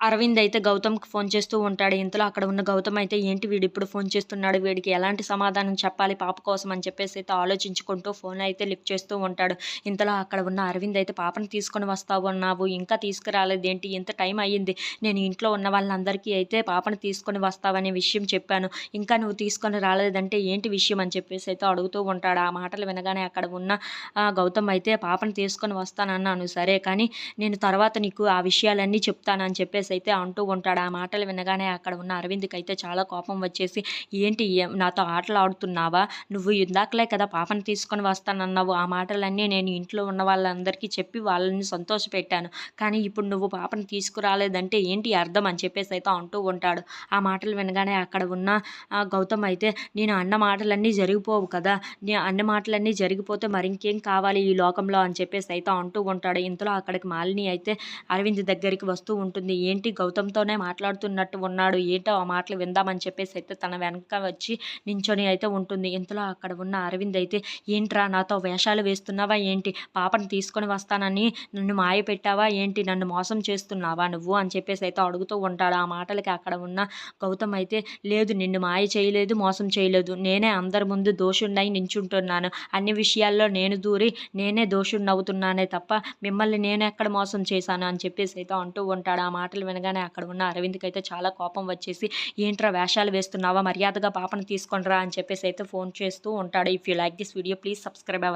అరవింద్ అయితే గౌతమ్‌కి ఫోన్ చేస్తూ ఉంటాడు. ఇంతలో అక్కడ ఉన్న గౌతమ్ అయితే ఏంటి వీడిప్పుడు ఫోన్ చేస్తున్నాడు. వీడికి ఎలాంటి సమాధానం చెప్పాలి పాప కోసం అని చెప్పేసి అయితే ఆలోచించుకుంటూ ఫోన్ అయితే లిఫ్ట్ చేస్తూ ఉంటాడు. ఇంతలో అక్కడ ఉన్న అరవింద్ అయితే పాపని తీసుకొని వస్తావు అన్నావు. ఇంకా తీసుకురాలేదేంటి? ఇంత టైం అయ్యింది. నేను ఇంట్లో ఉన్న వాళ్ళందరికీ అయితే పాపని తీసుకొని వస్తావనే విషయం చెప్పాను. ఇంకా నువ్వు తీసుకొని రాలేదంటే ఏంటి విషయం అని చెప్పేసి అయితే అడుగుతూ ఉంటాడు. ఆ మాటలు వినగానే అక్కడ ఉన్న గౌతమ్ అయితే పాపని తీసుకొని వస్తానన్నాను సరే కానీ నేను తర్వాత నీకు ఆ విషయాలన్నీ చెప్తానని చెప్పేసైతే అంటూ ఉంటాడు. ఆ మాటలు వినగానే అక్కడ ఉన్న అరవింద్‌కైతే చాలా కోపం వచ్చేసి, "ఏంటి నాతో ఆటలాడుతున్నావా? నువ్వు ఇందాకలే కదా పాపని తీసుకొని వస్తానన్నావు. ఆ మాటలన్నీ నేను ఇంట్లో ఉన్న వాళ్ళందరికీ చెప్పి వాళ్ళని సంతోషపెట్టాను. కానీ ఇప్పుడు నువ్వు పాపని తీసుకురాలేదంటే ఏంటి అర్థం?" అని చెప్పేసైతే అంటూ ఉంటాడు. ఆ మాటలు వినగానే అక్కడ ఉన్న గౌతమ్ అయితే, "నేను అన్న మాటలన్నీ జరిగిపోవు కదా! అన్న మాటలన్నీ జరిగిపోతే మరింకేం కావాలి ఈ లోకంలో" అని చెప్పేసైతే అంటూ ఉంటాడు. ఇంతలో అక్కడికి మాలిని అయితే అరవింద్ దగ్గరికి వస్తూ ఉంటుంది. ఏంటి గౌతమ్‌తోనే మాట్లాడుతున్నట్టు ఉన్నాడు. ఏంటో ఆ మాటలు విందామని చెప్పేసైతే తన వెనక వచ్చి నించొని అయితే ఉంటుంది. ఇంతలో అక్కడ ఉన్న అరవింద్ అయితే, "ఏంట్రా నాతో వేషాలు వేస్తున్నావా ఏంటి? పాపని తీసుకొని వస్తానని నన్ను మాయ పెట్టావా ఏంటి? నన్ను మోసం చేస్తున్నావా నువ్వు?" అని చెప్పేసైతే అడుగుతూ ఉంటాడు. ఆ మాటలకి అక్కడ ఉన్న గౌతమ్ అయితే, "లేదు నిన్ను మాయ చేయలేదు, మోసం చేయలేదు. నేనే అందరి ముందు దోషుడినై నించుంటున్నాను. అన్ని విషయాల్లో నేను దూరి నేనే దోషుడినవుతున్నానే తప్ప మిమ్మల్ని నేనెక్కడ మోసం చేశాను" అని చెప్పేసైతే అంటూ ఉంటాడు. ఆ మాటలు వినగానే అక్కడ ఉన్న అరవింద్‌కైతే చాలా కోపం వచ్చేసి, "ఏంట్రా వేషాలు వేస్తున్నావా? మర్యాదగా పాపని తీసుకొని రా" అని చెప్పేసైతే ఫోన్ చేస్తూ ఉంటాడు. If you like this video please subscribe our